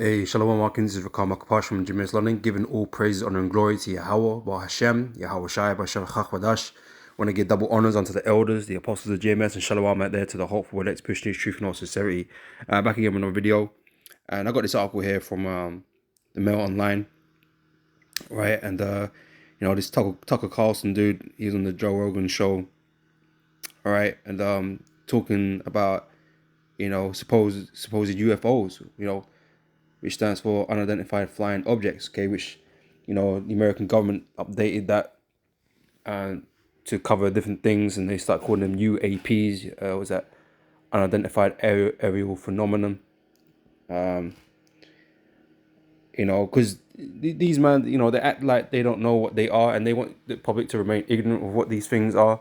Hey, Shalom Markin, this is Rakam Makapash from Jimis London, giving all praises, honor, and glory to Yahweh, Ba Hashem, Yahweh Shai, Ba Shem Chachwadash. Want to give double honors unto the elders, the apostles of GMS, and Shalom out there to the hopeful, let's push this truth and all sincerity. Back again with another video, and I got this article here from the Mail Online, right? And this Tucker Carlson dude, he's on the Joe Rogan show, all right, and talking about supposed UFOs, which stands for unidentified flying objects, okay, which, the American government updated that to cover different things, and they start calling them UAPs, was that unidentified aerial phenomenon, because these men, they act like they don't know what they are, and they want the public to remain ignorant of what these things are.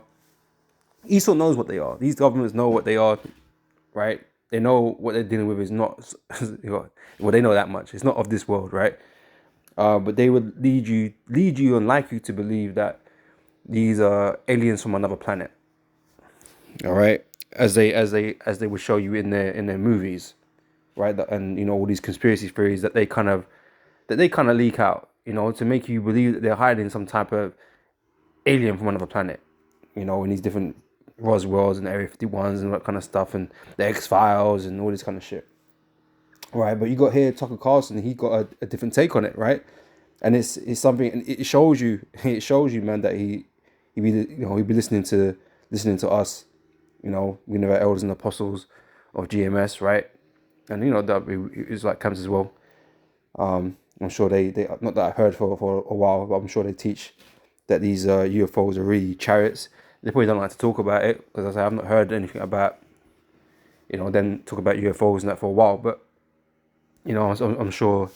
Esau knows what they are. These governments know what they are, right? They know what they're dealing with is not, well, they know that much. It's not of this world, right? But they would lead you and like you to believe that these are aliens from another planet. All right, as they would show you in their movies, right? And all these conspiracy theories that they kind of leak out, to make you believe that they're hiding some type of alien from another planet, in these different Roswells and Area 51s and that kind of stuff, and the X-Files and all this kind of shit. Right, but you got here Tucker Carlson, he got a different take on it, right? And it's something, and it shows you, man, that he be listening to us, we know our elders and apostles of GMS, right? And that is like camps as well. I'm sure they not that I've heard for a while, but I'm sure they teach that these UFOs are really chariots. They probably don't like to talk about it because, as I say, I've not heard anything about them talk about UFOs and that for a while, but I'm sure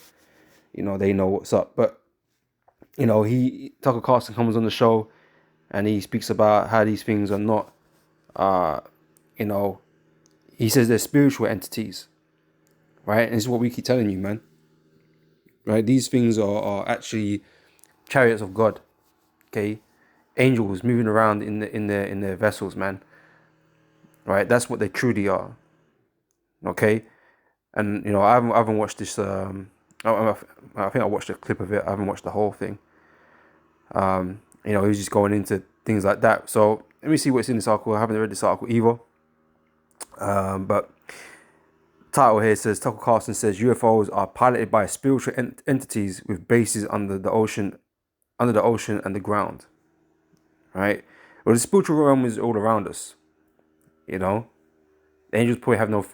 they know what's up. But Tucker Carlson comes on the show and he speaks about how these things are not he says they're spiritual entities, right? And this is what we keep telling you, man, right? These things are actually chariots of God, okay? Angels moving around in their vessels, man, right? That's what they truly are, okay? And I haven't watched this. I think I watched a clip of it. I haven't watched the whole thing. He was just going into things like that. So let me see what's in this article. I haven't read this article either. But title here says Tucker Carlson says UFOs are piloted by spiritual entities with bases under the ocean and the ground. Right. Well, the spiritual realm is all around us. The angels probably have no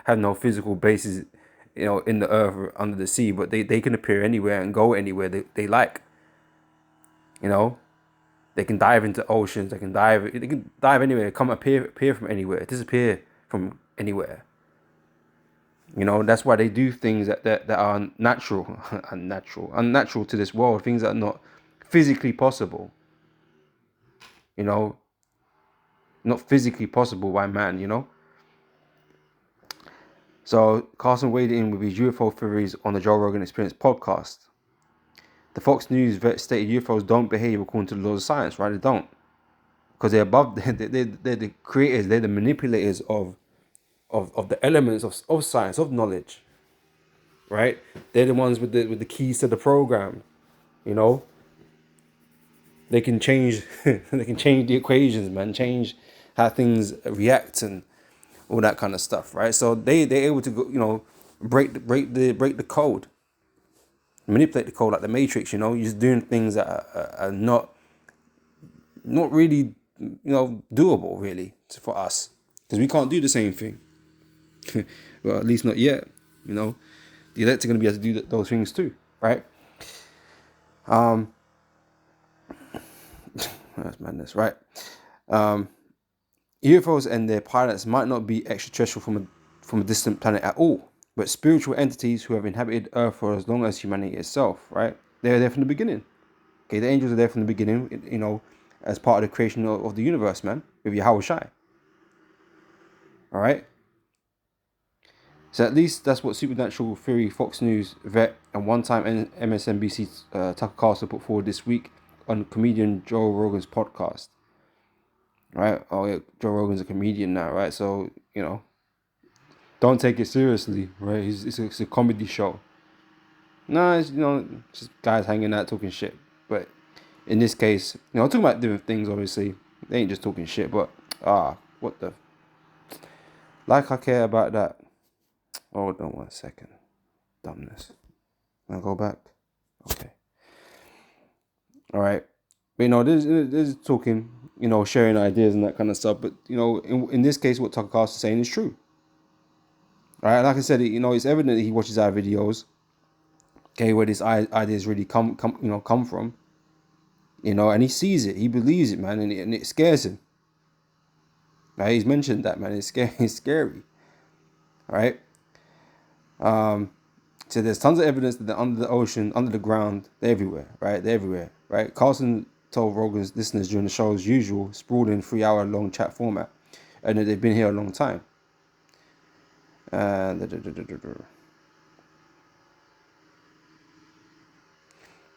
have no physical bases, in the earth or under the sea, but they can appear anywhere and go anywhere they like. They can dive into oceans. They can dive anywhere. Appear from anywhere. Disappear from anywhere. That's why they do things that are unnatural to this world. Things that are not physically possible. Not physically possible by man. So Carson weighed in with his UFO theories on the Joe Rogan Experience podcast. The Fox News vet stated UFOs don't behave according to the laws of science, right? They don't. Because they're above, they're the creators, they're the manipulators of the elements of science, of knowledge, right? They're the ones with the keys to the program, They can change, they can change the equations, man, change how things react and all that kind of stuff, right? So they're able to go, break the code, manipulate the code like the Matrix. You're just doing things that are not really, doable really for us, because we can't do the same thing. Well, at least not yet. The elect are going to be able to do those things too, right? That's madness, right? UFOs and their pilots might not be extraterrestrial from a distant planet at all, but spiritual entities who have inhabited Earth for as long as humanity itself, right? They're there from the beginning. Okay, the angels are there from the beginning, as part of the creation of the universe, man, with Yahweh Shai. All right? So at least that's what Supernatural Theory Fox News vet and one-time MSNBC Tucker Carlson put forward this week on comedian Joe Rogan's podcast. Right? Oh, yeah, Joe Rogan's a comedian now, right? So, don't take it seriously, right? It's a comedy show. No, it's, just guys hanging out talking shit. But in this case, talking about different things. Obviously, they ain't just talking shit. But what the? Like I care about that. Hold on 1 second. Dumbness. I'll go back. Okay. All right. But there's talking. Sharing ideas and that kind of stuff. But in this case, what Tucker Carlson's saying is true. All right. Like I said, it's evident that he watches our videos. Okay, where this ideas really come from. And he sees it, he believes it, man, and it scares him. Right? He's mentioned that, man. It's scary. It's scary. All right. So there's tons of evidence that they're under the ocean, under the ground, they're everywhere. Right? They're everywhere. Right? Carlson told Rogan's listeners during the show's usual sprawling 3-hour long chat format, and that they've been here a long time.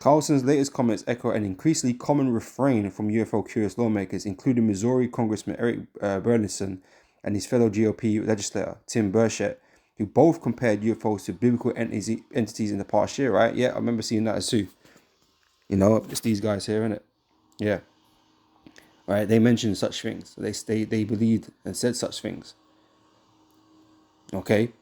Carlson's latest comments echo an increasingly common refrain from UFO-curious lawmakers, including Missouri Congressman Eric Burlison and his fellow GOP legislator, Tim Burchett, who both compared UFOs to biblical entities in the past year, right? Yeah, I remember seeing that too. It's these guys here, isn't it? Yeah. All right, they mentioned such things. They believed and said such things. Okay?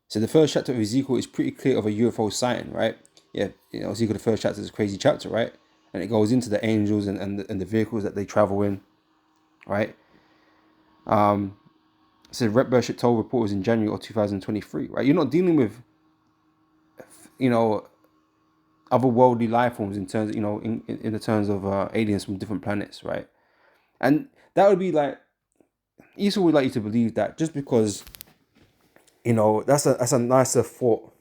So the first chapter of Ezekiel is pretty clear of a UFO sighting, right? Yeah, Ezekiel, the first chapter is a crazy chapter, right? And it goes into the angels and the vehicles that they travel in, right? So Rep Burchett told reporters in January of 2023, right? You're not dealing with, otherworldly life forms in terms, in the terms of aliens from different planets, right? And that would be like, Esau would like you to believe that just because, that's a nicer thought.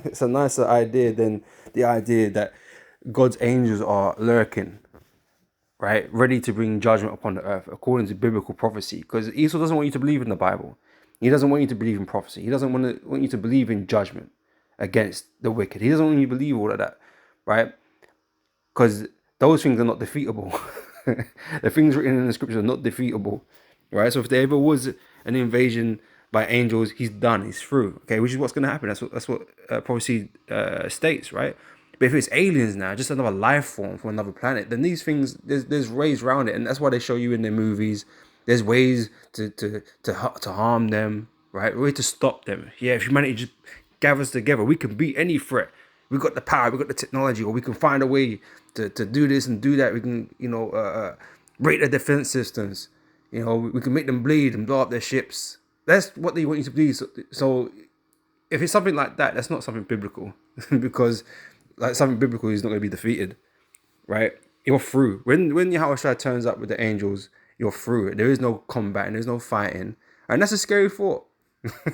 It's a nicer idea than the idea that God's angels are lurking, right, ready to bring judgment upon the earth according to biblical prophecy. Because Esau doesn't want you to believe in the Bible. He doesn't want you to believe in prophecy. He doesn't want you to believe in judgment against the wicked. He doesn't want you to believe all of that, right? Because those things are not defeatable. The things written in the scriptures are not defeatable, right? So if there ever was an invasion by angels, he's done. He's through. Okay, which is what's going to happen. That's what prophecy states, right? But if it's aliens now, just another life form from another planet, then these things there's ways around it, and that's why they show you in their movies. There's ways to harm them, right? A way to stop them. Yeah, if humanity just gathers together, we can beat any threat. We've got the power, we've got the technology, or we can find a way to do this and do that. We can, break their defense systems. We can make them bleed and blow up their ships. That's what they want you to believe. So if it's something like that, that's not something biblical, because like something biblical is not going to be defeated, right? You're through. When Yahweh turns up with the angels, you're through. There is no combat and there's no fighting, and that's a scary thought.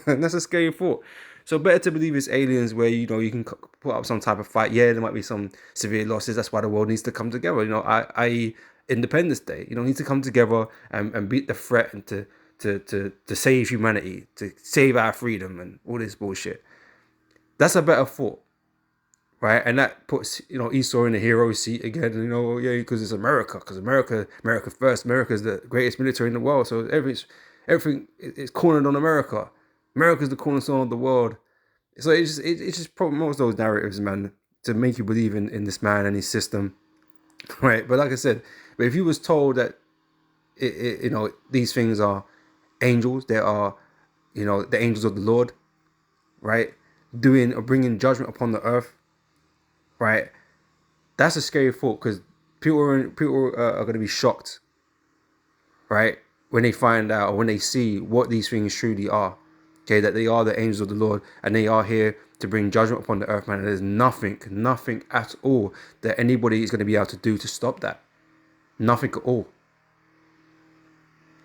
And that's a scary thought. So better to believe it's aliens where you can put up some type of fight. Yeah, there might be some severe losses. That's why the world needs to come together. I Independence Day. Need to come together and beat the threat and to save humanity, to save our freedom and all this bullshit. That's a better thought, right? And that puts Esau in the hero seat again. Because it's America, America first. America's the greatest military in the world. So everything is cornered on America. America's the cornerstone of the world. So it just promotes those narratives, man, to make you believe in this man and his system, right? But like I said, but if you was told that these things are angels, they are the angels of the Lord, right, doing or bringing judgment upon the earth, right? That's a scary thought, because people are going to be shocked, right, when they find out or when they see what these things truly are. Okay, that they are the angels of the Lord and they are here to bring judgment upon the earth, man. And there's nothing at all that anybody is going to be able to do to stop that. Nothing at all.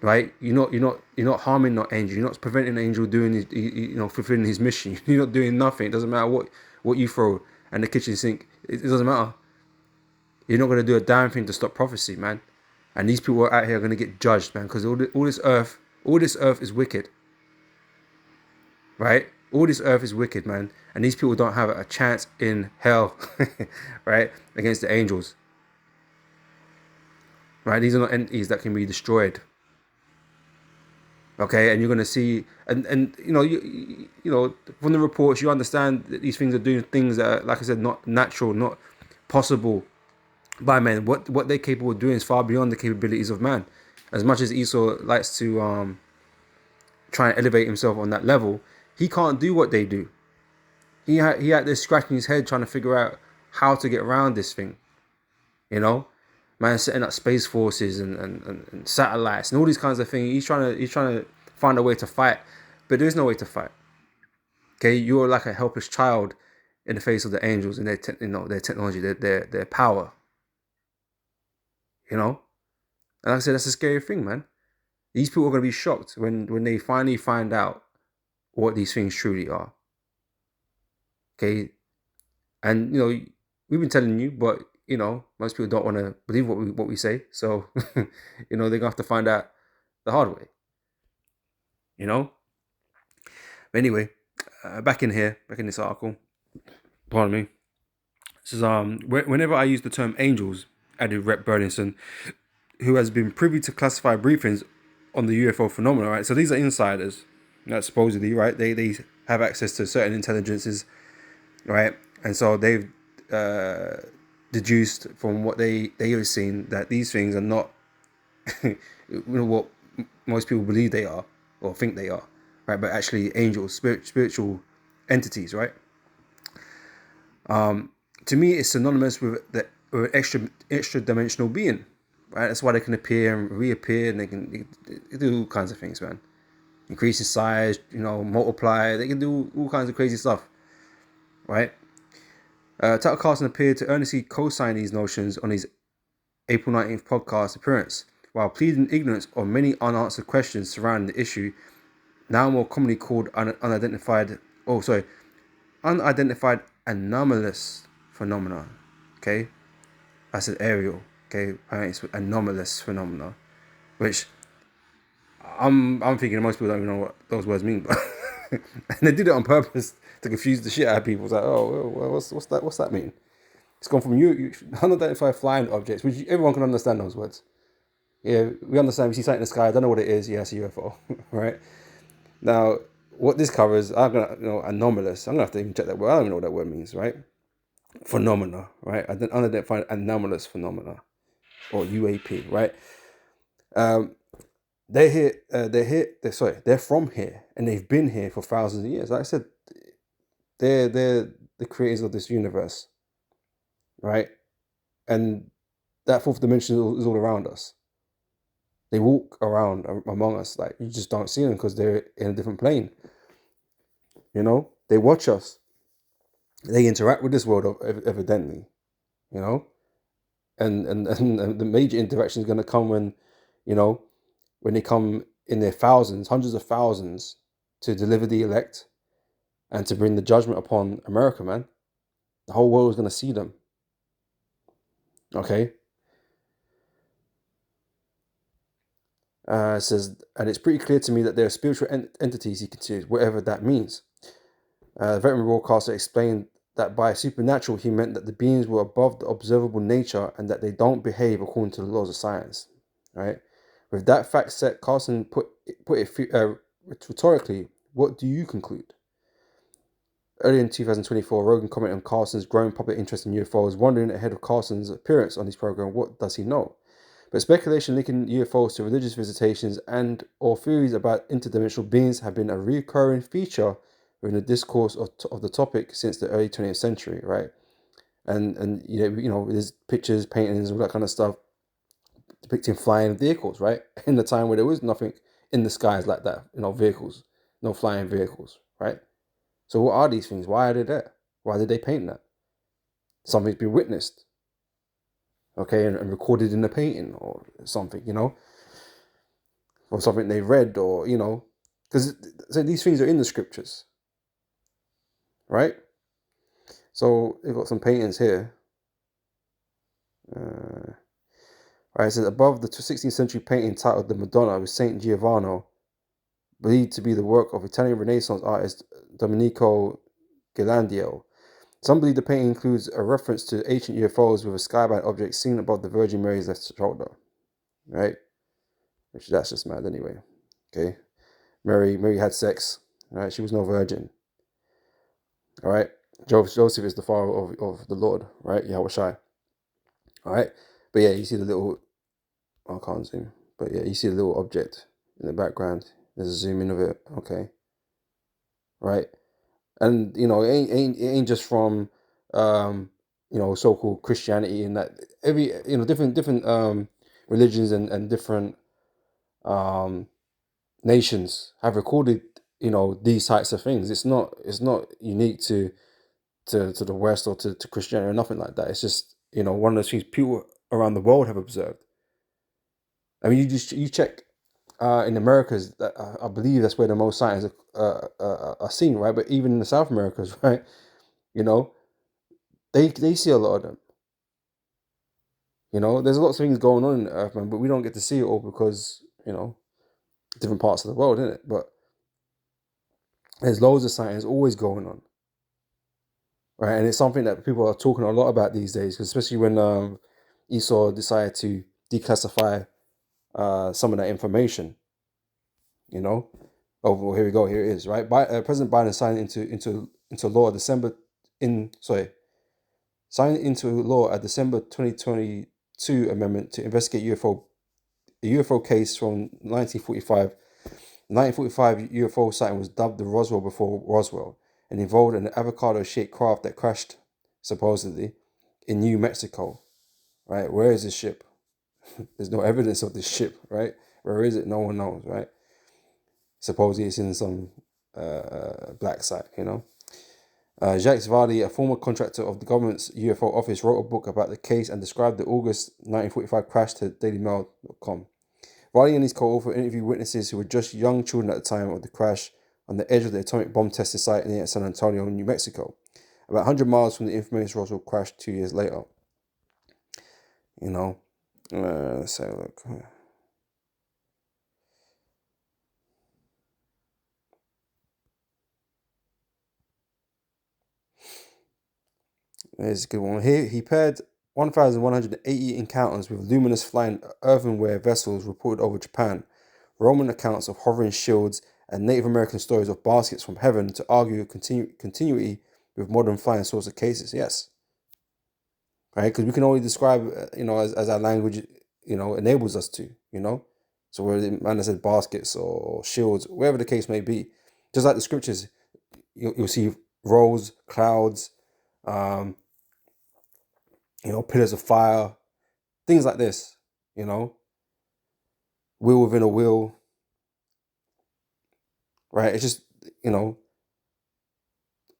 Right? You're not harming no angel. You're not preventing an angel doing his, fulfilling his mission. You're not doing nothing. It doesn't matter what you throw in the kitchen sink. It doesn't matter. You're not going to do a damn thing to stop prophecy, man. And these people out here are going to get judged, man, because all this earth is wicked. Right? All this earth is wicked, man. And these people don't have a chance in hell, right? Against the angels. Right? These are not entities that can be destroyed. Okay, and you're gonna see, and you know from the reports, you understand that these things are doing things that are, like I said, not natural, not possible by men. What they're capable of doing is far beyond the capabilities of man. As much as Esau likes to try and elevate himself on that level, he can't do what they do. He had this scratching his head trying to figure out how to get around this thing. You know, man setting up space forces and satellites and all these kinds of things. He's trying to find a way to fight, but there is no way to fight. Okay, you're like a helpless child in the face of the angels and their technology, their power. You know, and like I said, that's a scary thing, man. These people are gonna be shocked when they finally find out what these things truly are. Okay, and we've been telling you, but most people don't want to believe what we say. So they're gonna have to find out the hard way. You know. But anyway, back in here, back in this article. Pardon me. This is whenever I use the term angels, added Rep Burlinson, who has been privy to classified briefings on the UFO phenomena. Right. So these are insiders. Supposedly, right? They have access to certain intelligences, right? And so they've deduced from what they have seen that these things are not what most people believe they are or think they are, right? But actually angels, spiritual entities, right? To me, it's synonymous with an extra dimensional being, right? That's why they can appear and reappear, and they do all kinds of things, man. Increase in size, multiply. They can do all kinds of crazy stuff, right? Tucker Carlson appeared to earnestly co-sign these notions on his April 19th podcast appearance, while pleading ignorance of many unanswered questions surrounding the issue, now more commonly called unidentified anomalous phenomena. Okay, I said aerial. Okay, it's anomalous phenomena, which I'm thinking most people don't even know what those words mean, but and they did it on purpose to confuse the shit out of people. It's like, oh, well, what's that mean? It's gone from you unidentified flying objects, which everyone can understand those words. Yeah, we understand. We see something in the sky. I don't know what it is. Yeah, it's a UFO, right? Now, what this covers, I'm gonna, anomalous. I'm gonna have to even check that word. I don't even know what that word means, right? Phenomena, right? Unidentified anomalous phenomena, or UAP, right? They're here. They're here. They're from here, and they've been here for thousands of years. Like I said, they're the creators of this universe, right? And that fourth dimension is all around us. They walk around among us, like you just don't see them because they're in a different plane. They watch us. They interact with this world evidently, you know. And the major interaction is going to come when they come in their thousands, hundreds of thousands, to deliver the elect and to bring the judgment upon America, man. The whole world is going to see them. Okay. It says, and it's pretty clear to me that there are spiritual entities, he considers, whatever that means. The veteran broadcaster explained that by supernatural, he meant that the beings were above the observable nature and that they don't behave according to the laws of science. Right? With that fact set, Carlson put it rhetorically, what do you conclude? Earlier in 2024, Rogan commented on Carlson's growing public interest in UFOs, wondering ahead of Carlson's appearance on his program, what does he know? But speculation linking UFOs to religious visitations and or theories about interdimensional beings have been a recurring feature within the discourse of the topic since the early 20th century, right? And there's pictures, paintings, all that kind of stuff depicting flying vehicles, right? In the time where there was nothing in the skies like that, vehicles, no flying vehicles, right? So what are these things? Why are they there? Why did they paint that? Something's been witnessed, okay, and recorded in the painting or something, or something they read, or because so these things are in the scriptures, right? So they've got some paintings here. Right, it says above the 16th century painting titled "The Madonna" with Saint Giovanni, believed to be the work of Italian Renaissance artist Domenico Ghirlandaio. Some believe the painting includes a reference to ancient UFOs with a skybound object seen above the Virgin Mary's left shoulder, right? Which that's just mad anyway. Okay. Mary had sex, right? She was no virgin, all right? Joseph is the father of the Lord, right? Yahweh Shai, all right? But yeah, you see the little, I can't zoom, but yeah, you see the little object in the background. There's a zoom in of it, okay, right? And it ain't just from so-called Christianity, and that every different religions and different um nations have recorded these types of things. It's not unique to the West or to Christianity or nothing like that. It's just one of those things people around the world have observed. I mean, you check in Americas, that I believe that's where the most sightings are seen, right? But even in the South Americas, right? You know, they see a lot of them. There's lots of things going on in the earth, man, but we don't get to see it all because different parts of the world, isn't it? But there's loads of sightings always going on, right? And it's something that people are talking a lot about these days, especially when Esau decided to declassify some of that information. Oh, well, here we go. Here it is, right? President Biden signed into law signed into law a December 2022 amendment to investigate a UFO case from 1945. The 1945 UFO sighting was dubbed the Roswell before Roswell and involved an avocado-shaped craft that crashed, supposedly, in New Mexico. Right? Where is this ship? There's no evidence of this ship, right? Where is it? No one knows, right? Supposedly it's in some black site. Jacques Vardy, a former contractor of the government's UFO office, wrote a book about the case and described the August 1945 crash to dailymail.com. Vardy and his co-author interviewed witnesses who were just young children at the time of the crash on the edge of the atomic bomb testing site near San Antonio, New Mexico, about 100 miles from the infamous Roswell crash 2 years later. Let's say, look. There's a good one. Here, he paired 1,180 encounters with luminous flying earthenware vessels reported over Japan, Roman accounts of hovering shields, and Native American stories of baskets from heaven to argue continuity with modern flying saucer cases. Yes, right? Because we can only describe, as our language, enables us to, So whether it man said baskets or shields, whatever the case may be, just like the scriptures, you'll see rolls, clouds, um, pillars of fire, things like this, wheel within a wheel, right? It's just,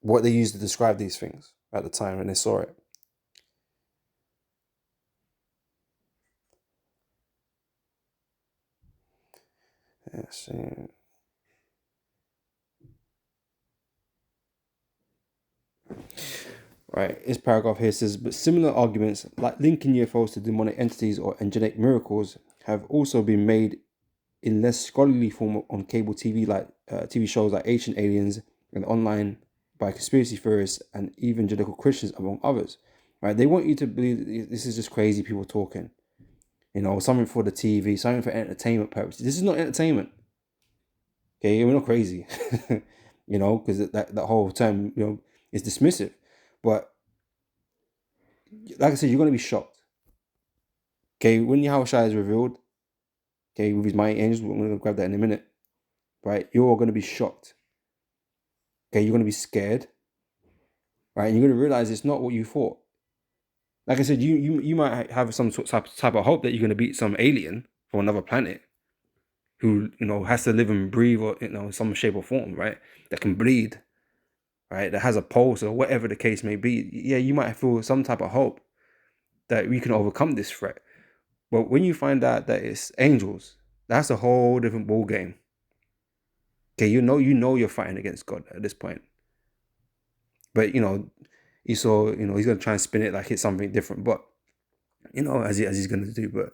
what they used to describe these things at the time when they saw it. Yes. Right, this paragraph here says, but similar arguments, like linking UFOs to demonic entities or angelic miracles, have also been made in less scholarly form on cable TV, like TV shows like Ancient Aliens, and online by conspiracy theorists and evangelical Christians, among others. Right, they want you to believe this is just crazy people talking. Something for the TV, something for entertainment purposes. This is not entertainment. Okay, we're not crazy. Because that whole term, is dismissive. But like I said, you're going to be shocked. Okay, when Yahweh Shai is revealed, okay, with his mighty angels, we're going to grab that in a minute, right? You're going to be shocked. Okay, you're going to be scared, right? And you're going to realize it's not what you thought. Like I said, you might have some sort of type of hope that you're going to beat some alien from another planet who, has to live and breathe or, in some shape or form, right? That can bleed, right? That has a pulse or whatever the case may be. Yeah, you might feel some type of hope that we can overcome this threat. But when you find out that it's angels, that's a whole different ball game. Okay, you know you're fighting against God at this point. But Esau, he's gonna try and spin it like it's something different. But as he's gonna do. But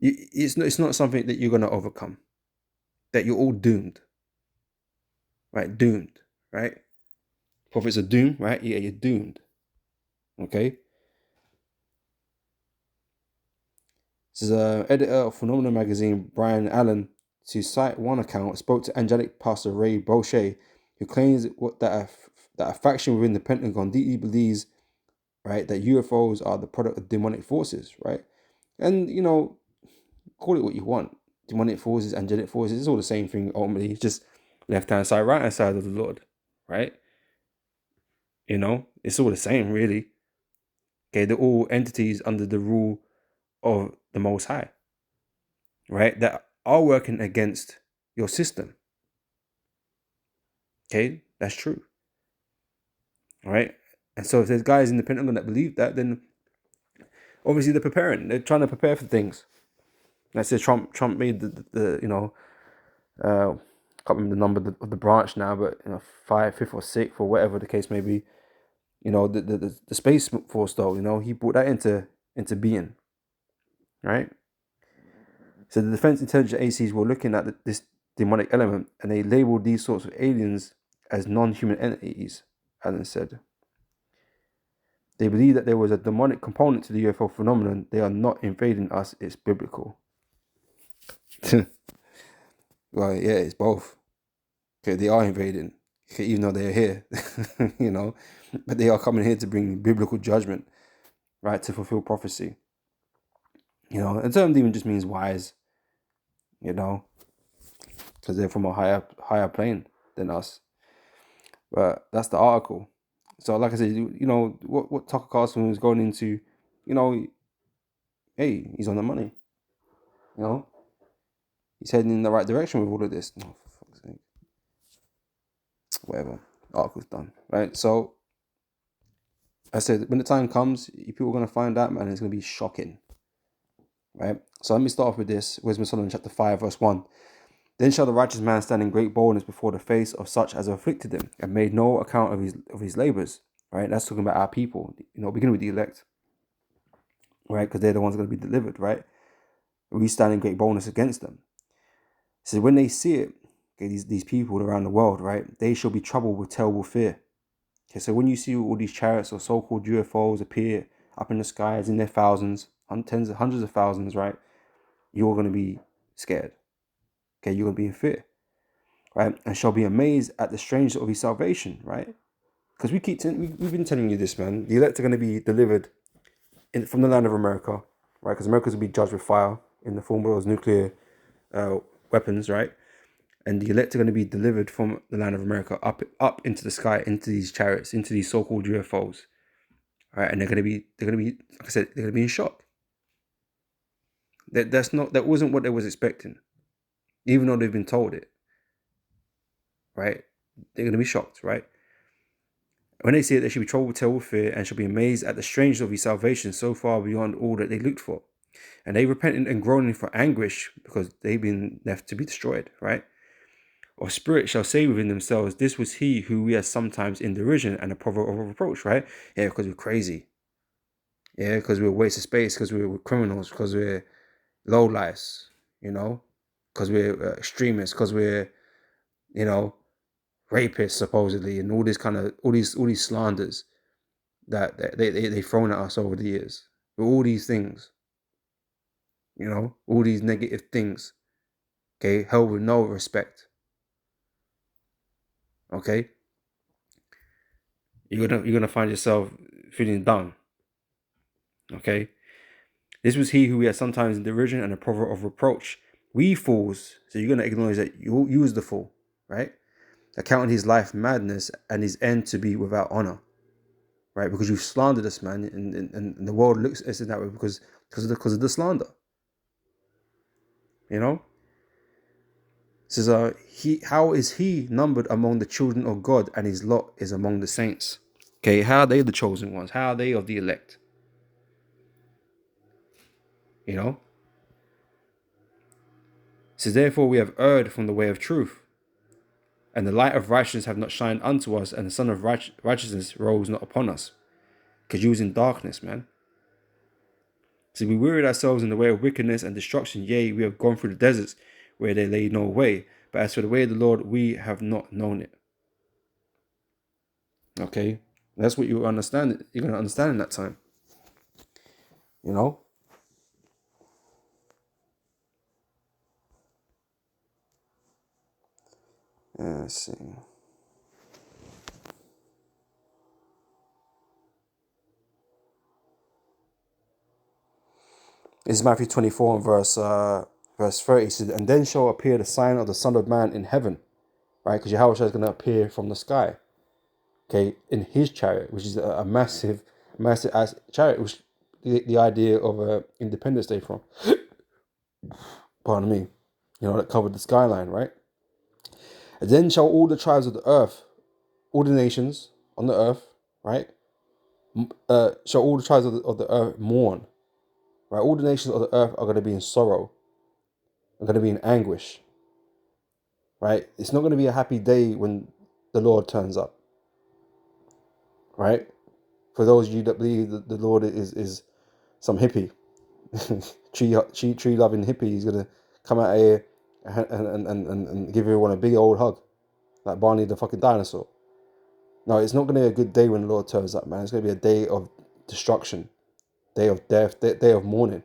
it's not something that you're gonna overcome. That you're all doomed. Right? Doomed. Right? Prophets are doomed, right? Yeah, you're doomed. Okay. This is editor of Phenomena magazine, Brian Allen, to cite one account, spoke to angelic pastor Ray Boucher, who claims that a faction within the Pentagon deeply believes, right, that UFOs are the product of demonic forces, right? And, call it what you want. Demonic forces, angelic forces, it's all the same thing ultimately. It's just left-hand side, right-hand side of the Lord, right? It's all the same, really. Okay, they're all entities under the rule of the Most High, right? That are working against your system. Okay, that's true. All right. And so if there's guys in the Pentagon that believe that, then obviously they're preparing. They're trying to prepare for things. Like I said, Trump made the can't remember the number of the branch now, but fifth or sixth or whatever the case may be. The Space Force though, he brought that into being, right? So the Defense Intelligence Agencies were looking at this demonic element, and they labeled these sorts of aliens as non-human entities. Allen said. They believe that there was a demonic component to the UFO phenomenon. They are not invading us. It's biblical. Well, yeah, it's both. Okay, they are invading, okay, even though they're here, but they are coming here to bring biblical judgment, right, to fulfill prophecy. And the term demon just means wise, because they're from a higher plane than us. But that's the article. So, like I said, what Tucker Carlson was going into, hey, he's on the money. He's heading in the right direction with all of this. Oh, for fuck's sake. Whatever. Article's done. Right? So, I said, when the time comes, people are going to find out, man, it's going to be shocking. Right? So, let me start off with this. Wisdom of Solomon, chapter 5, verse 1. Then shall the righteous man stand in great boldness before the face of such as have afflicted him, and made no account of his labors. Right? That's talking about our people. Beginning with the elect. Right? Because they're the ones going to be delivered. Right? We stand in great boldness against them. So when they see it, okay, these people around the world, right, they shall be troubled with terrible fear. Okay, so when you see all these chariots or so-called UFOs appear up in the skies in their thousands, hundreds of thousands, right, you're going to be scared. Okay, you're going to be in fear, right, and shall be amazed at the strangeness of his salvation, right? Because we've been telling you this, man. The elect are going to be delivered from the land of America, right? Because America's will be judged with fire in the form of those nuclear weapons, right? And the elect are going to be delivered from the land of America up into the sky, into these chariots, into these so-called UFOs, right? And they're going to be, like I said, they're going to be in shock. That wasn't what they was expecting, even though they've been told it, right? They're going to be shocked, right? When they see it, they should be troubled with terrible fear and shall be amazed at the strangeness of his salvation so far beyond all that they looked for. And they repented and groaning for anguish because they've been left to be destroyed, right? Or spirit shall say within themselves, this was he who we are sometimes in derision and a proverb of reproach, right? Yeah, because we're crazy. Yeah, because we're a waste of space, because we're criminals, because we're low lives, because we're extremists, because we're, rapists supposedly, and all these slanders that they've thrown at us over the years. With all these things, all these negative things, okay, held with no respect. Okay, you're gonna find yourself feeling down. Okay, this was he who we are sometimes in derision and a proverb of reproach. We fools, so you're gonna acknowledge that you was the fool, right? Accounting his life madness and his end to be without honor, right? Because you've slandered us, man, and the world looks at us in that way because of the slander. It says, how is he numbered among the children of God, and his lot is among the saints? Okay, how are they the chosen ones? How are they of the elect? It says, therefore we have erred from the way of truth, and the light of righteousness have not shined unto us, and the sun of righteousness rose not upon us. Because you was in darkness, man. So we wearied ourselves in the way of wickedness and destruction. Yea, we have gone through the deserts where there lay no way. But as for the way of the Lord, we have not known it. Okay? That's what you understand. You're going to understand in that time. Let's see. This is Matthew 24 and verse 30. It says, and then shall appear the sign of the Son of Man in heaven. Right? Because Yahweh is going to appear from the sky. Okay, in his chariot, which is a massive chariot, which the idea of Independence Day from. Pardon me. That covered the skyline, right? And then shall all the tribes of the earth, all the nations on the earth, right? Shall all the tribes of the earth mourn, right? All the nations of the earth are going to be in sorrow, are going to be in anguish, right? It's not going to be a happy day when the Lord turns up, right? For those of you that believe that the Lord is some hippie, tree loving hippie, he's going to come out here and give everyone a big old hug, like Barney the fucking dinosaur. No, it's not going to be a good day when the Lord turns up, man. It's going to be a day of destruction, day of death, day of mourning.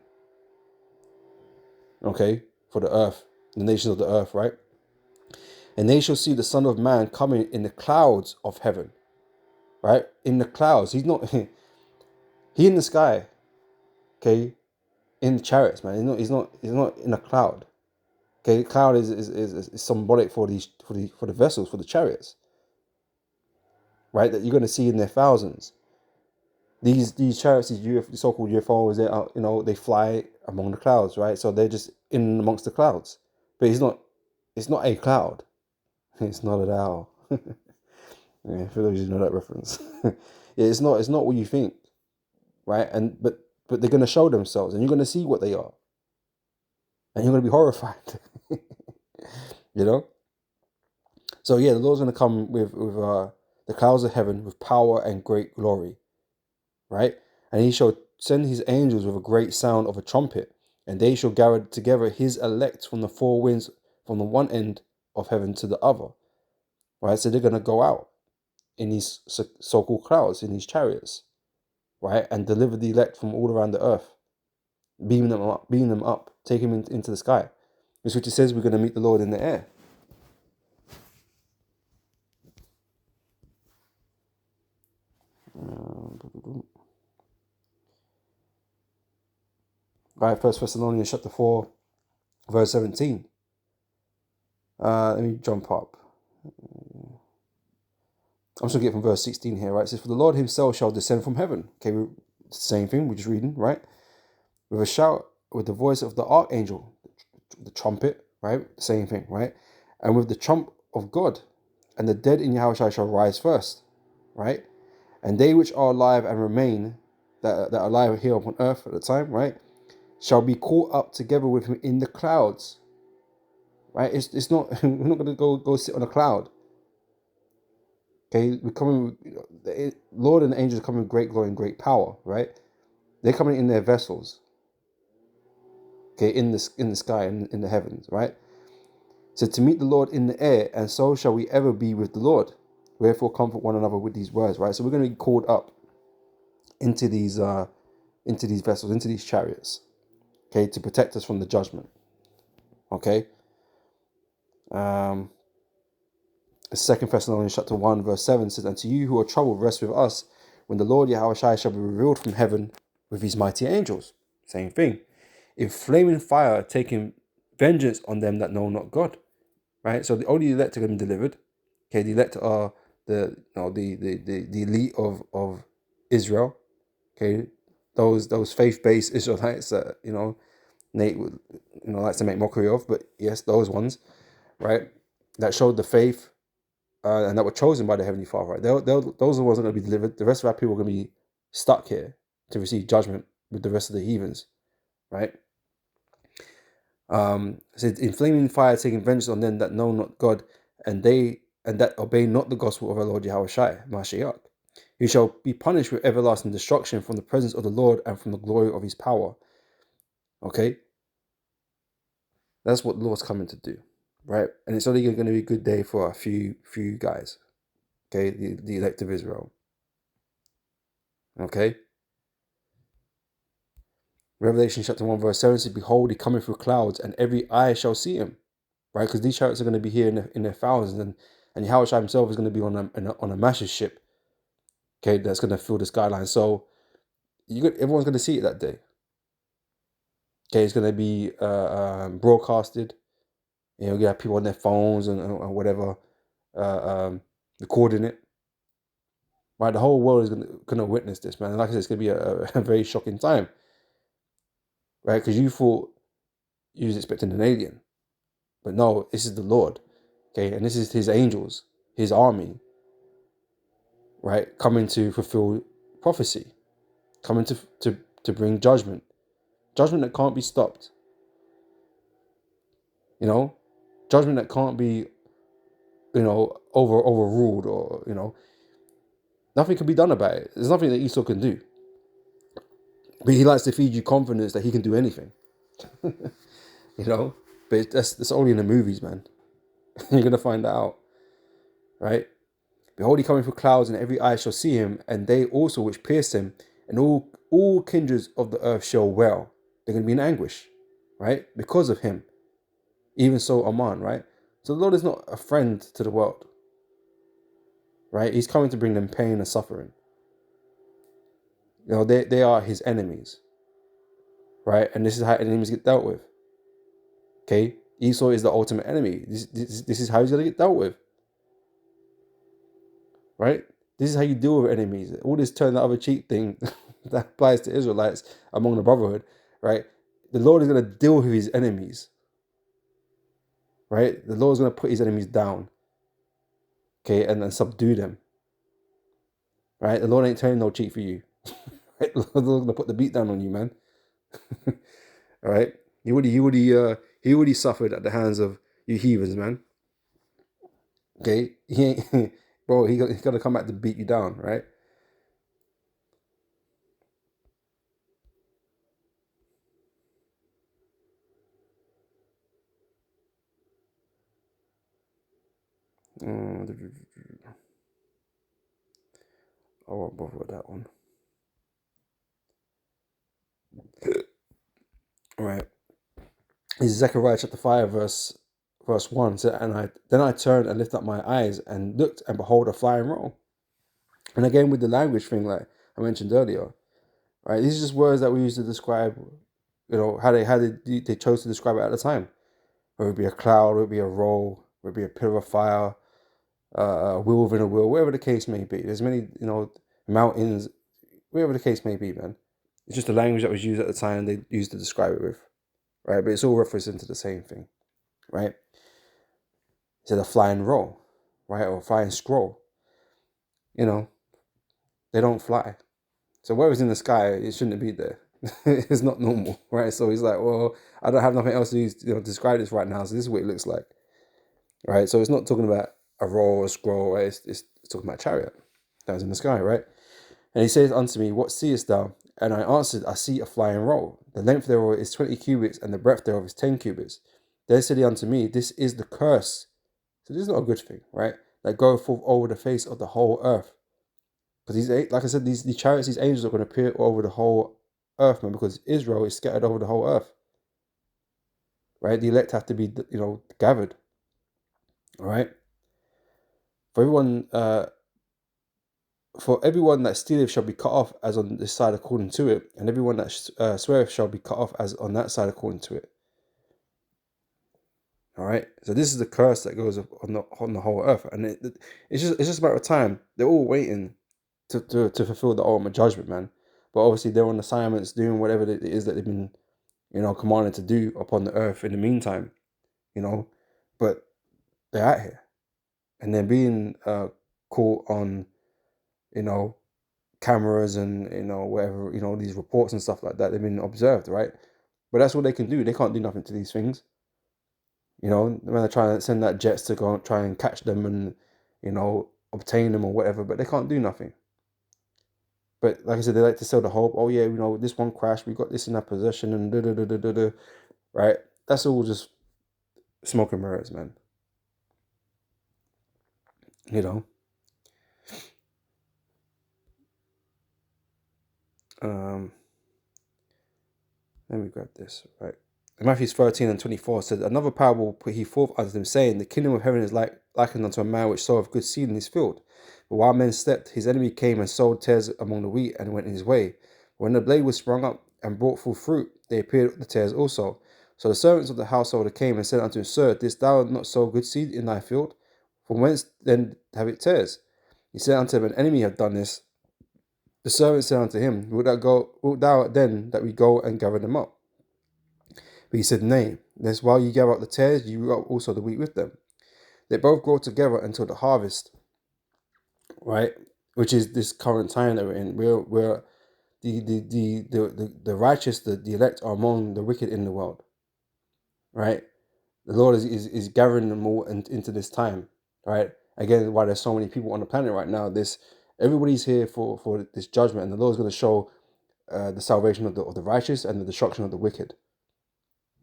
Okay, for the earth, the nations of the earth, right? And they shall see the Son of Man coming in the clouds of heaven, right? In the clouds. He's not, he in the sky, okay? In the chariots, man. He's not in a cloud. Okay, the cloud is symbolic for the vessels, for the chariots, right? That you're going to see in their thousands. These chariots, these so-called UFOs, they fly among the clouds, right? So they're just in amongst the clouds. But it's not a cloud. It's not at all. Yeah, for those who know that reference. Yeah, it's not what you think, right? But they're gonna show themselves, and you're gonna see what they are, and you're gonna be horrified. you know. So yeah, the Lord's gonna come with the clouds of heaven with power and great glory, right? And he shall send his angels with a great sound of a trumpet, and they shall gather together his elect from the four winds, from the one end of heaven to the other, right? So they're gonna go out in these so-called clouds, in these chariots, right, and deliver the elect from all around the earth, beam them up, take them into the sky. This which it says we're going to meet the Lord in the air. Right, First Thessalonians chapter 4, verse 17. Let me jump up. I'm just going to get from verse 16 here, right? It says, for the Lord himself shall descend from heaven. Okay, same thing, we're just reading, right? With a shout, with the voice of the archangel, the trumpet, right? Same thing, right? And with the trump of God, and the dead in Yahushua shall rise first, right? And they which are alive and remain, that are alive here upon earth at the time, right, shall be caught up together with him in the clouds, right? It's not, we're not going to go sit on a cloud. Okay, we're coming, the Lord and the angels coming with great glory and great power, right? They're coming in their vessels, okay, in the sky, in the heavens, right? So to meet the Lord in the air, and so shall we ever be with the Lord. Wherefore comfort one another with these words, right? So we're going to be called up into these vessels, into these chariots, okay, to protect us from the judgment. Okay. 2 Thessalonians chapter 1, verse 7 says, and to you who are troubled, rest with us when the Lord Yahushua shall be revealed from heaven with his mighty angels. Same thing. In flaming fire, taking vengeance on them that know not God. Right? So the only elect are going to be delivered. Okay, the elect are the elite of Israel. Okay, those faith-based Israelites that Nate likes to make mockery of, but yes, those ones, right, that showed the faith and that were chosen by the Heavenly Father. Right, those are the ones that are going to be delivered. The rest of our people are going to be stuck here to receive judgment with the rest of the heathens, right? Said in flaming fire, taking vengeance on them that know not God, and that obey not the gospel of our Lord Yahushua Mashiach. You shall be punished with everlasting destruction from the presence of the Lord and from the glory of his power. Okay? That's what the Lord's coming to do. Right? And it's only going to be a good day for a few guys. Okay? The elect of Israel. Okay? Revelation chapter 1 verse 7 says, behold, he cometh through clouds, and every eye shall see him. right? Because these chariots are going to be here in their thousands, and Yahushua himself is going to be on a massive ship, okay, that's going to fill the skyline. So everyone's going to see it that day. Okay, it's going to be broadcasted. You know, you have people on their phones and whatever, recording it. Right, the whole world is going to witness this, man. And like I said, it's going to be a very shocking time, right? Because you thought you was expecting an alien, but no, this is the Lord, okay, and this is His angels, His army, right, coming to fulfill prophecy, coming to bring judgment that can't be stopped. You know, judgment that can't be, overruled, or nothing can be done about it. There's nothing that Esau can do. But he likes to feed you confidence that he can do anything. But that's only in the movies, man. You're gonna find that out, right? Behold, he coming through clouds, and every eye shall see him, and they also which pierced him, and all kindreds of the earth shall wail. They're gonna be in anguish, right? Because of him. Even so, Aman, right? So the Lord is not a friend to the world, right? He's coming to bring them pain and suffering. They are his enemies, right? And this is how enemies get dealt with. Okay, Esau is the ultimate enemy. This is how he's gonna get dealt with, right? This is how you deal with enemies. All this turn the other cheek thing that applies to Israelites among the brotherhood, right? The Lord is gonna deal with his enemies, right? The Lord is gonna put his enemies down, okay, and then subdue them, right? The Lord ain't turning no cheek for you. Right? The Lord's gonna put the beat down on you, man. All right, he already suffered at the hands of you heathens, man. Okay, he ain't, bro. He's gonna come back to beat you down, right? I won't bother with that one. All right, this is Zechariah chapter 5, verse 1. So, then I turned and lifted up my eyes and looked, and behold, a flying roll. And again with the language thing, like I mentioned earlier, right? These are just words that we use to describe, how they chose to describe it at the time. Whether it be a cloud, whether it be a roll, whether it be a pillar of fire, a wheel within a wheel, whatever the case may be. There's many, mountains, whatever the case may be, man. It's just the language that was used at the time they used to describe it with, right? But it's all referencing to the same thing, right? It's a flying roll, right? Or a flying scroll. They don't fly. So whatever's in the sky, it shouldn't be there. It's not normal, right? So he's like, well, I don't have nothing else to use, to describe this right now. So this is what it looks like, right? So it's not talking about a roll or a scroll, right? It's talking about a chariot that was in the sky, right? And he says unto me, what seest thou? And I answered, I see a flying roll. The length thereof is 20 cubits, and the breadth thereof is 10 cubits. Then said he unto me, this is the curse. So this is not a good thing, right? That goeth forth over the face of the whole earth. Because like I said, these chariots, these angels are going to appear over the whole earth, man, because Israel is scattered over the whole earth. Right? The elect have to be, gathered. All right? For everyone that stealeth shall be cut off as on this side according to it, and everyone that sweareth shall be cut off as on that side according to it. All right, so this is the curse that goes on the whole earth, and it's just a matter of time. They're all waiting to fulfill the ultimate judgment, man. But obviously they're on assignments doing whatever it is that they've been, commanded to do upon the earth in the meantime, But they're out here, and they're being caught on, cameras and whatever, these reports and stuff like that. They've been observed, right? But that's what they can do. They can't do nothing to these things. When they're trying to send that jets to go and try and catch them and obtain them or whatever, but they can't do nothing. But like I said, they like to sell the hope. Oh yeah, this one crashed. We got this in our possession and da da da da da. Right? That's all just smoke and mirrors, man. Let me grab this, right? Matthew 13:24 said, another parable put he forth unto them, saying, the kingdom of heaven is likened unto a man which soweth good seed in his field. But while men slept, his enemy came and sowed tares among the wheat, and went his way. When the blade was sprung up and brought forth fruit, they appeared the tares also. So the servants of the householder came and said unto him, Sir, didst thou not sow good seed in thy field? From whence then have it tares? He said unto him, an enemy hath done this. The servant said unto him, wilt thou then that we go and gather them up? But he said, Nay, lest while ye gather up the tares, ye root up also the wheat with them. They both grow together until the harvest, right? Which is this current time that we're in, where the righteous, the elect are among the wicked in the world, right? The Lord is gathering them all into this time, right? Again, why there's so many people on the planet right now, everybody's here for this judgment, and the Lord is going to show the salvation of the righteous and the destruction of the wicked.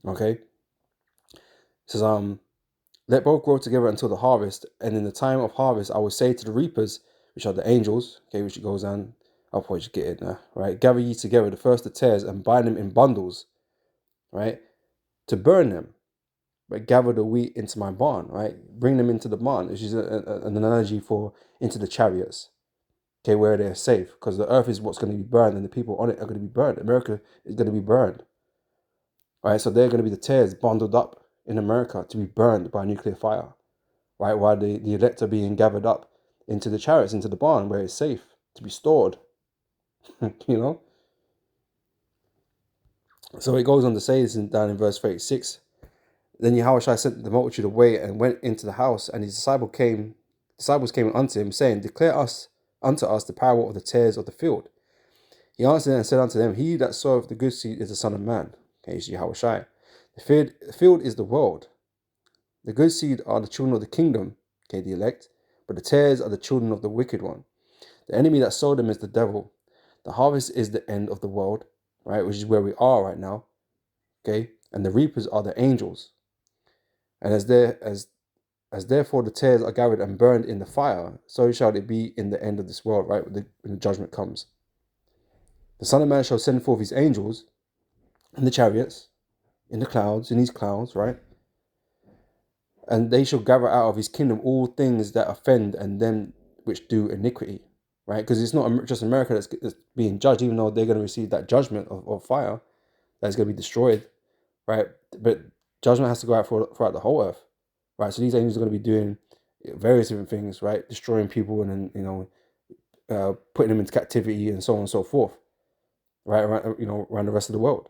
Okay, it says let both grow together until the harvest, and in the time of harvest I will say to the reapers, which are the angels, okay, which goes on, I'll probably just get it now, right? Gather ye together the first the tares and bind them in bundles, right, to burn them, but gather the wheat into my barn, right? Bring them into the barn, which is an analogy for into the chariots, okay, where they're safe, because the earth is what's going to be burned, and the people on it are going to be burned. America is going to be burned, right? So they're going to be the tares bundled up in America to be burned by nuclear fire, right? While the elect are being gathered up into the chariots, into the barn where it's safe to be stored, you know? So it goes on to say this down in verse 36. Then Yahushua sent the multitude away and went into the house, and his disciples came unto him, saying, Declare unto us the parable of the tares of the field. He answered and said unto them, He that soweth the good seed is the Son of Man. Okay, it's Yahushua. The field is the world. The good seed are the children of the kingdom, okay, the elect, but the tares are the children of the wicked one. The enemy that sowed them is the devil. The harvest is the end of the world, right, which is where we are right now, okay, and the reapers are the angels. And as therefore the tares are gathered and burned in the fire, so shall it be in the end of this world, right, when the judgment comes. The Son of Man shall send forth his angels in the chariots, in the clouds, in these clouds, right? And they shall gather out of his kingdom all things that offend and them which do iniquity, right? Because it's not just America that's being judged, even though they're going to receive that judgment of fire that's going to be destroyed, right? But judgment has to go out throughout the whole earth, right? So these angels are going to be doing various different things, right? Destroying people and then, putting them into captivity and so on and so forth, right? Around the rest of the world.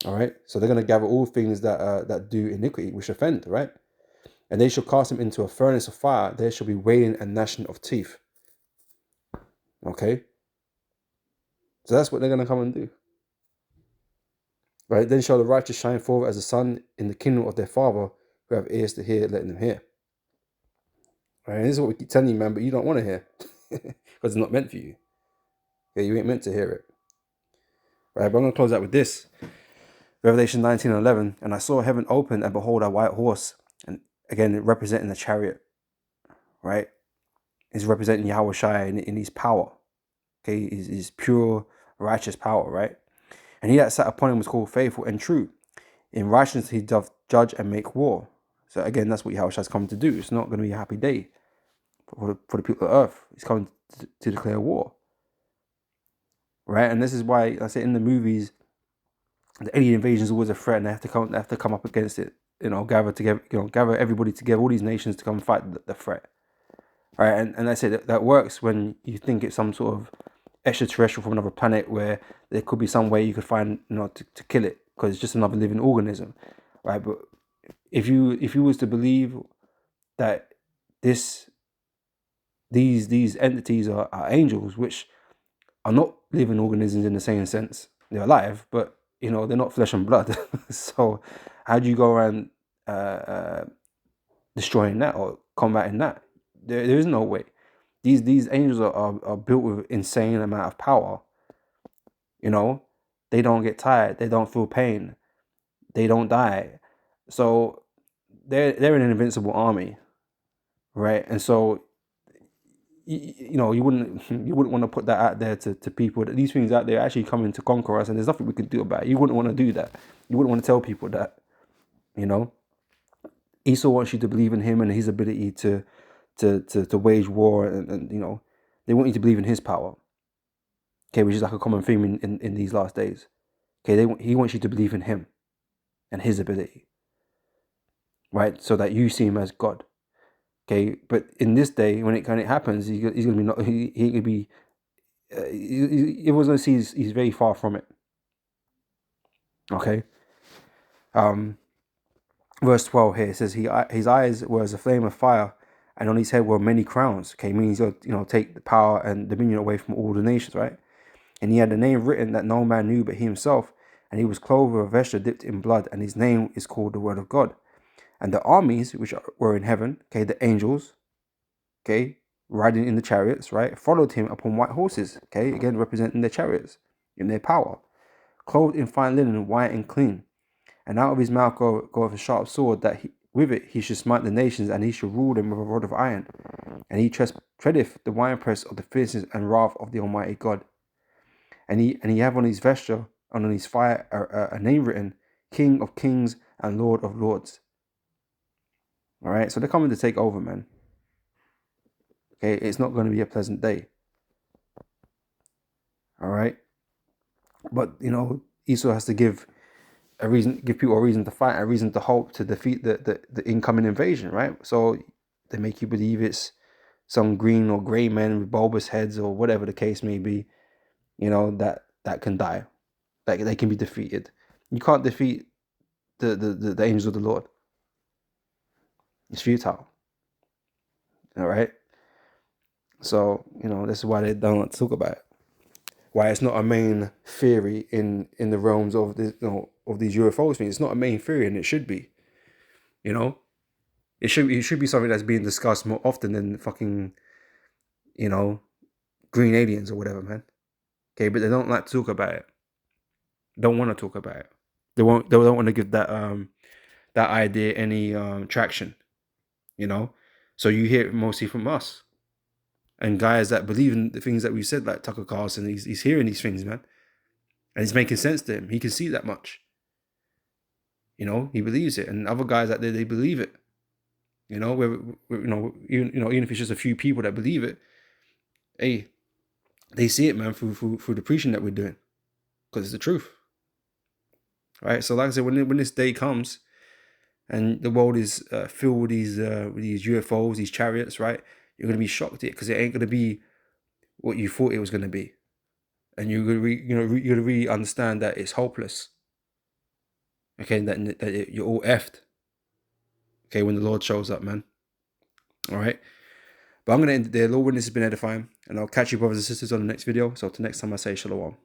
All right, so they're going to gather all things that do iniquity, which offend, right? And they shall cast them into a furnace of fire. There shall be wailing and gnashing of teeth. Okay, so that's what they're going to come and do, right? Then shall the righteous shine forth as the sun in the kingdom of their Father. Who have ears to hear, let them hear. Right, and this is what we keep telling you, man, but you don't want to hear because it's not meant for you. Yeah, you ain't meant to hear it. Right, but I'm going to close out with this. Revelation 19:11, and I saw heaven open, and behold, a white horse, and again representing the chariot, right? Is representing Yahushua in his power, okay, his pure righteous power, right? And he that sat upon him was called faithful and true. In righteousness he doth judge and make war. So again, that's what Yahushua has come to do. It's not going to be a happy day for the people of earth. He's coming to declare war, right? And this is why I say in the movies, the alien invasion is always a threat, and they have to come up against it. Gather together, gather everybody together, all these nations to come fight the threat. All right, and I say that works when you think it's some sort of extraterrestrial from another planet, where there could be some way you could find, to kill it, because it's just another living organism, right? But if you was to believe that these entities are angels, which are not living organisms in the same sense, they're alive, but they're not flesh and blood. So how do you go around destroying that or combating that? There is no way. These angels are built with insane amount of power. They don't get tired. They don't feel pain. They don't die. So they're an invincible army, right? And so you know, you wouldn't want to put that out there to people, that these things out there are actually coming to conquer us, and there's nothing we can do about it. You wouldn't want to do that. You wouldn't want to tell people that. You know, Esau wants you to believe in him and his ability to wage war, and you know, they want you to believe in his power. Okay, which is like a common theme in these last days. Okay, he wants you to believe in him and his ability, right? So that you see him as God. Okay, but in this day, when it happens, he's gonna be not. He could be. Everyone's gonna see he's very far from it. Okay. Verse 12 here says his eyes were as a flame of fire, and on his head were many crowns. Okay, meaning he's gonna, you know, take the power and dominion away from all the nations, right? And he had a name written that no man knew but he himself, and he was clothed with a vesture dipped in blood, and his name is called the Word of God. And the armies which were in heaven, okay, the angels, okay, riding in the chariots, right, followed him upon white horses, okay, again representing their chariots in their power, clothed in fine linen, white and clean. And out of his mouth goeth a sharp sword, that with it he should smite the nations, and he should rule them with a rod of iron. And he treadeth the winepress of the fierceness and wrath of the Almighty God. And he have on his vesture and on his thigh a name written, King of Kings and Lord of Lords. All right, so they're coming to take over, man. Okay, it's not going to be a pleasant day. All right, but you know, Esau has to give people a reason to fight, a reason to hope to defeat the incoming invasion, right? So they make you believe it's some green or gray men with bulbous heads or whatever the case may be, you know, that can die, that they can be defeated. You can't defeat the angels of the Lord. It's futile. All right. So, you know, this is why they don't want to talk about it. Why it's not a main theory in the realms of this, you know, of these UFOs things. It's not a main theory, and it should be. You know, it should be something that's being discussed more often than fucking, you know, green aliens or whatever, man. Okay, but they don't like to talk about it. Don't want to talk about it. They don't want to give that idea any traction. You know, so you hear it mostly from us and guys that believe in the things that we said, like Tucker Carlson. He's hearing these things, man, and it's making sense to him. He can see that much. You know, he believes it, and other guys out there, they believe it. You know, even if it's just a few people that believe it, hey, they see it, man, through the preaching that we're doing, because it's the truth, right? So, like I said, when this day comes, and the world is filled with these UFOs, these chariots, right? You're gonna be shocked at it, because it ain't gonna be what you thought it was gonna be, and you're gonna really understand that it's hopeless. Okay, that you're all effed. Okay, when the Lord shows up, man. All right. But I'm going to end it there. Lord, this has been edifying. And I'll catch you, brothers and sisters, on the next video. So, till next time, I say shalom.